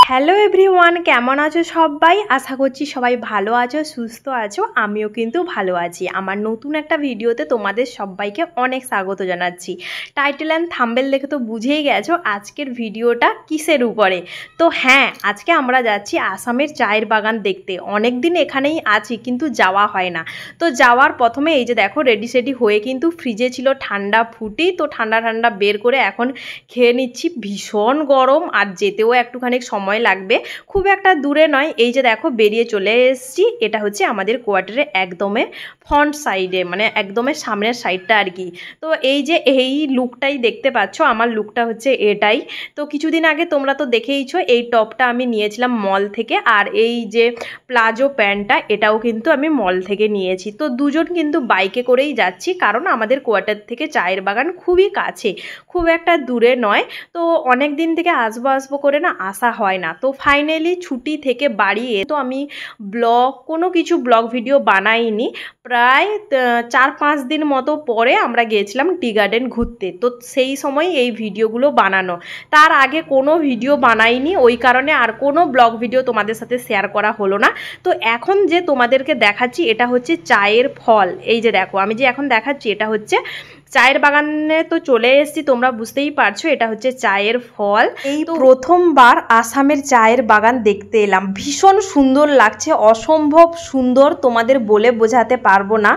Hello everyone, কেমন আছো সবাই? আশা করছি সবাই ভালো আছো, সুস্থ আছো। আমিও কিন্তু ভালো আছি। আমার নতুন একটা ভিডিওতে তোমাদের সবাইকে অনেক স্বাগত জানাচ্ছি। টাইটেল অ্যান্ড থাম্বনেল দেখে তো বুঝেই গেছো আজকের ভিডিওটা কিসের উপরে। তো হ্যাঁ, আজকে আমরা যাচ্ছি আসামের চায়ের বাগান দেখতে। অনেক দিন এখানেই আছি কিন্তু যাওয়া হয় না। তো যাওয়ার প্রথমে এই যে দেখো রেডি সেডি হয়ে কিন্তু ফ্রিজে ছিল ঠান্ডা ফুটি, তো ঠান্ডা ঠান্ডা বের করে এখন খেয়ে নিচ্ছি। ভীষণ গরম আর যেতেও একটুখানি সময় লাগবে, খুব একটা দূরে নয়। এই যে দেখো বেরিয়ে চলে এসেছি। এটা হচ্ছে আমাদের কোয়ার্টারের একদমে ফ্রন্ট সাইডে, মানে একদমের সামনের সাইডটা আর কি। তো এই যে এই লুকটাই দেখতে পাচ্ছ, আমার লুকটা হচ্ছে এটাই। তো কিছুদিন আগে তোমরা তো দেখেইছো এই টপটা আমি নিয়েছিলাম মল থেকে, আর এই যে প্লাজো প্যান্টটা এটাও কিন্তু আমি মল থেকে নিয়েছি। তো দুজন কিন্তু বাইকে করেই যাচ্ছি, কারণ আমাদের কোয়ার্টার থেকে চায়ের বাগান খুবই কাছে, খুব একটা দূরে নয়। তো অনেক দিন থেকে আসবো করে না আসা হয় না। তো ফাইনালি ছুটি থেকে বাড়ি তো আমি কোনো কিছু ব্লগ ভিডিও বানাইনি। প্রায় 4-5 দিন মতো পরে আমরা গিয়েছিলাম টি গার্ডেন ঘুরতে। তো সেই সময় এই ভিডিওগুলো বানানো, তার আগে কোনো ভিডিও বানাইনি, ওই কারণে আর কোনো ব্লগ ভিডিও তোমাদের সাথে শেয়ার করা হলো না। তো এখন যে তোমাদেরকে দেখাচ্ছি এটা হচ্ছে চায়ের ফল। এই যে দেখো আমি যে এখন দেখাচ্ছি এটা হচ্ছে চায়ের বাগানে। তো চলে এসেছি, তোমরা বুঝতেই পারছো এটা হচ্ছে চায়ের ফল। এই প্রথমবার আসামের চায়ের বাগান দেখতে এলাম, ভীষণ সুন্দর লাগছে, অসম্ভব সুন্দর, তোমাদের বলে বোঝাতে পারবো না।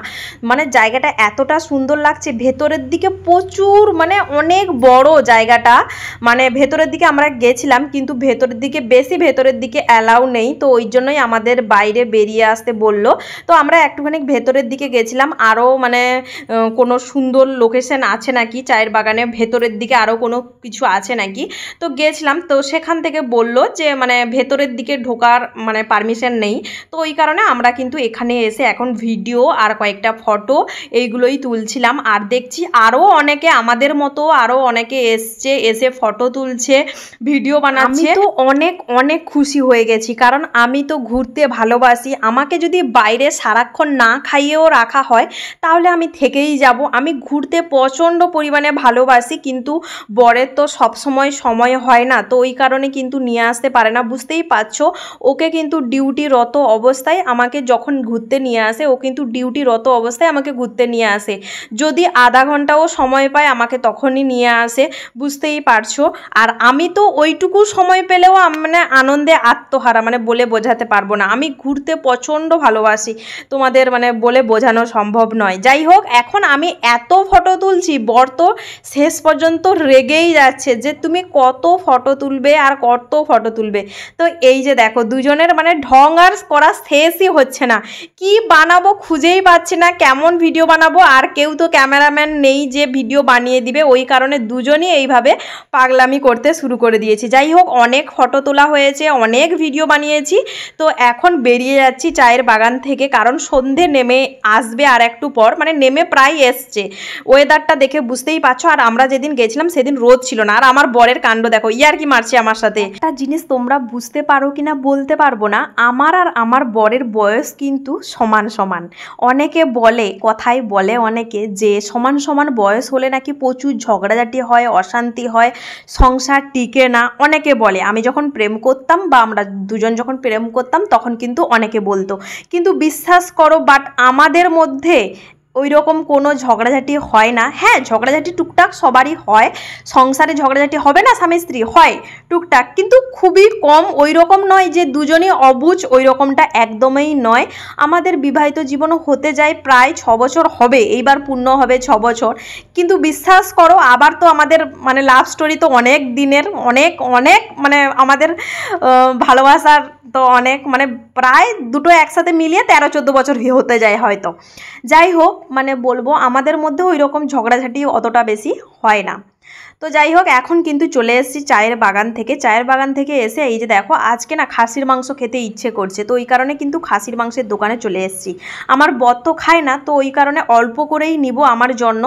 মানে জায়গাটা এতটা সুন্দর লাগছে, ভেতরের দিকে প্রচুর, মানে অনেক বড় জায়গাটা। মানে ভেতরের দিকে আমরা গেছিলাম কিন্তু ভেতরের দিকে বেশি ভেতরের দিকে অ্যালাউ নেই, তো ওই জন্যই আমাদের বাইরে বেরিয়ে আসতে বললো। তো আমরা একটুখানি ভেতরের দিকে গেছিলাম, আরও মানে কোনো সুন্দর লোকেশন আছে নাকি চায়ের বাগানে, ভেতরের দিকে আরও কোনো কিছু আছে নাকি। তো গেছিলাম, তো সেখান থেকে বলল যে মানে ভেতরের দিকে ঢোকার মানে পারমিশন নেই। তো ওই কারণে আমরা কিন্তু এখানে এসে এখন ভিডিও আর কয়েকটা ফটো এইগুলোই তুলছিলাম। আর দেখছি আরও অনেকে আমাদের মতো আরও অনেকে এসে ফটো তুলছে, ভিডিও বানাচ্ছে। আমি তো অনেক অনেক খুশি হয়ে গেছি, কারণ আমি তো ঘুরতে ভালোবাসি। আমাকে যদি বাইরে সারাক্ষণ না খাইয়েও রাখা হয় তাহলে আমি থেকেই যাব। আমি ঘুরতে প্রচণ্ড পরিমাণে ভালোবাসি, কিন্তু বরের তো সবসময় সময় হয় না, তো ওই কারণে কিন্তু নিয়ে আসতে পারে না। বুঝতেই পারছো, ওকে কিন্তু ডিউটিরত অবস্থায় আমাকে যখন ঘুরতে নিয়ে আসে, ও কিন্তু ডিউটিরত অবস্থায় আমাকে ঘুরতে নিয়ে আসে। যদি আধা ঘন্টাও সময় পায় আমাকে তখনই নিয়ে আসে, বুঝতেই পারছো। আর আমি তো ওইটুকু সময় পেলেও মানে আনন্দে আত্মহারা, মানে বলে বোঝাতে পারবো না। আমি ঘুরতে প্রচণ্ড ভালোবাসি, তোমাদের মানে বলে বোঝানো সম্ভব নয়। যাই হোক, এখন আমি এত ফটো তুলছি, বর তো শেষ পর্যন্ত রেগেই যাচ্ছে যে তুমি কত ফটো তুলবে আর কত ফটো তুলবে। তো এই যে দেখো দুজনের মানে ঢং আর করা শেষই হচ্ছে না, কি বানাবো খুঁজেই পাচ্ছি না, কেমন ভিডিও বানাবো। আর কেউ তো ক্যামেরাম্যান নেই যে ভিডিও বানিয়ে দিবে, ওই কারণে দুজনই এইভাবে পাগলামি করতে শুরু করে দিয়েছি। যাই হোক, অনেক ফটো তোলা হয়েছে, অনেক ভিডিও বানিয়েছি। তো এখন বেরিয়ে যাচ্ছি চায়ের বাগান থেকে, কারণ সন্ধে নেমে আসবে আর একটু পর, মানে নেমে প্রায় এসছে। ওয়েদারটা দেখে বুঝতেই পারছো। আর আমরা যেদিন গেছিলাম সেদিন রোদ ছিল না। আর আমার বরের কাণ্ড দেখো, ইয়ার কি মারছে আমার সাথে। একটা জিনিস তোমরা বুঝতে পারো কিনা বলতে পারবো না, আমার আর আমার বরের বয়স কিন্তু সমান সমান। অনেকে বলে, কথায় বলে অনেকে যে সমান সমান বয়স হলে নাকি প্রচুর ঝগড়াঝাটি হয়, অশান্তি হয়, সংসার টিকে না। অনেকে বলে, আমি যখন প্রেম করতাম বা আমরা দুজন যখন প্রেম করতাম তখন কিন্তু অনেকে বলতো, কিন্তু বিশ্বাস করো বাট আমাদের মধ্যে ওই রকম কোনো ঝগড়াঝাটি হয় না। হ্যাঁ, ঝগড়াঝাটি টুকটাক সবারই হয়, সংসারে ঝগড়াঝাটি হবে না, স্বামী স্ত্রী হয় টুকটাক, কিন্তু খুবই কম। ওই রকম নয় যে দুজনই অবুঝ, ওই রকমটা একদমই নয়। আমাদের বিবাহিত জীবনও হতে যায় প্রায় 6 বছর হবে, এইবার পূর্ণ হবে 6 বছর। কিন্তু বিশ্বাস করো, আবার তো আমাদের মানে লাভ স্টোরি তো অনেক দিনের, অনেক অনেক মানে আমাদের ভালোবাসার তো অনেক মানে প্রায় দুটো একসাথে মিলিয়ে 13-14 বছর হতে যায় হয়তো। যাই হোক মানে বলবো আমাদের মধ্যে ওই রকম ঝগড়াঝাটি অতটা বেশি হয় না। তো যাই হোক এখন কিন্তু চলে এসেছি চায়ের বাগান থেকে এসে এই যে দেখো আজকে না খাসির মাংস খেতে ইচ্ছে করছে, তো ওই কারণে কিন্তু খাসির মাংসের দোকানে চলে এসেছি। আমার বর তো খায় না, তো ওই কারণে অল্প করেই নিব আমার জন্য।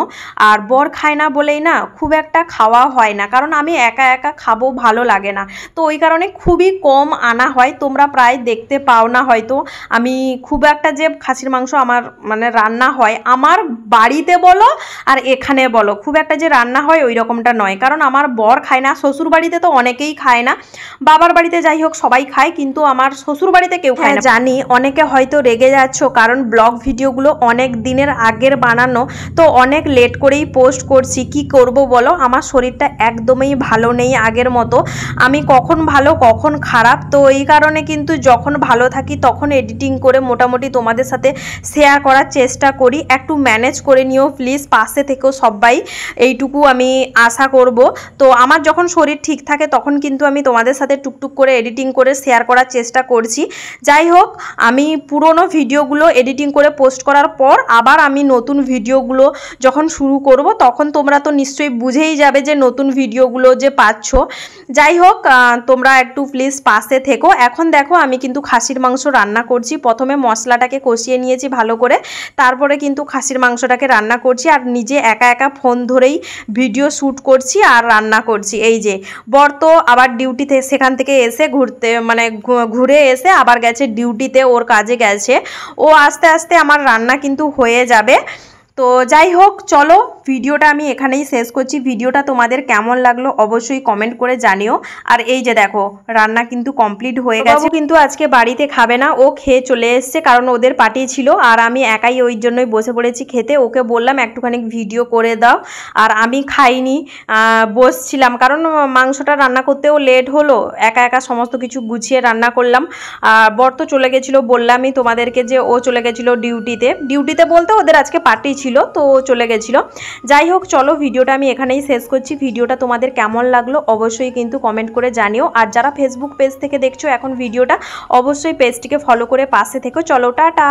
আর বর খায় না বলেই না খুব একটা খাওয়া হয় না, কারণ আমি একা একা খাবো ভালো লাগে না, তো ওই কারণে খুবই কম আনা হয়। তোমরা প্রায় দেখতে পাও না হয়তো আমি খুব একটা যে খাসির মাংস আমার মানে রান্না হয় আমার বাড়িতে বলো আর এখানে বলো খুব একটা যে রান্না হয় ওই রকমটা নয়, কারণ আমার বর খায় না। শ্বশুর বাড়িতে তো অনেকেই খায় না, বাবার বাড়িতে যাই হোক সবাই খায়, কিন্তু আমার শ্বশুর বাড়িতে কেউ খায় না। জানি অনেকে হয়তো রেগে যাচ্ছ, কারণ ব্লগ ভিডিওগুলো অনেক দিনের আগের বানানো, তো অনেক লেট করেই পোস্ট করছি। কি করব বলো, আমার শরীরটা একদমই ভালো নেই আগের মতো, আমি কখন ভালো কখন খারাপ, তো এই কারণে কিন্তু যখন ভালো থাকি তখন এডিটিং করে মোটামুটি তোমাদের সাথে শেয়ার করার চেষ্টা করি। একটু ম্যানেজ করে নিও প্লিজ, পাশে থেকেও সবাই, এইটুকু আমি আশা করব। তো আমার যখন শরীর ঠিক থাকে তখন কিন্তু আমি তোমাদের সাথে টুকটুক করে এডিটিং করে শেয়ার করার চেষ্টা করছি। যাই হোক আমি পুরনো ভিডিওগুলো এডিটিং করে পোস্ট করার পর আবার আমি নতুন ভিডিওগুলো যখন শুরু করব তখন তোমরা তো নিশ্চয়ই বুঝেই যাবে যে নতুন ভিডিওগুলো যে পাচ্ছ। যাই হোক তোমরা একটু প্লিজ পাশে থেকো। এখন দেখো আমি কিন্তু খাসির মাংস রান্না করছি। প্রথমে মশলাটাকে কষিয়ে নিয়েছি ভালো করে, তারপরে কিন্তু খাসির মাংসটাকে রান্না করছি, আর নিজে একা একা ফোন ধরেই ভিডিও শ্যুট করছি আর রান্না করছি। এই যে বর তো আবার ডিউটিতে সেখান থেকে এসে ঘুরে এসে আবার গেছে ডিউটিতে, ওর কাজে গেছে। ও আস্তে আস্তে আমার রান্না কিন্তু হয়ে যাবে। তো যাই হোক চলো ভিডিওটা আমি এখানেই শেষ করছি। ভিডিওটা তোমাদের কেমন লাগলো অবশ্যই কমেন্ট করে জানিও। আর এই যে দেখো রান্না কিন্তু কমপ্লিট হয়ে গেছে, কিন্তু আজকে বাড়িতে খাবে না, ও খেয়ে চলে এসছে, কারণ ওদের পার্টি ছিল আর আমি একাই ওই জন্যই বসে পড়েছি খেতে। ওকে বললাম একটুখানি ভিডিও করে দাও, আর আমি খাইনি, বসছিলাম, কারণ মাংসটা রান্না করতেও লেট হলো, একা একা সমস্ত কিছু গুছিয়ে রান্না করলাম। বর তো চলে গেছিলো, বললামই তোমাদেরকে যে ও চলে গেছিলো ডিউটিতে বলতে ওদের আজকে পার্টি ছিল, তো চলে গেছিলো। যাই হোক চলো ভিডিওটা আমি এখানেই শেষ করছি। ভিডিওটা তোমাদের কেমন লাগলো অবশ্যই কিন্তু কমেন্ট করে জানিও। আর যারা ফেসবুক পেজ থেকে দেখছো এখন ভিডিওটা, অবশ্যই পেজটিকে ফলো করে পাশে থেকো। চলো টাটা।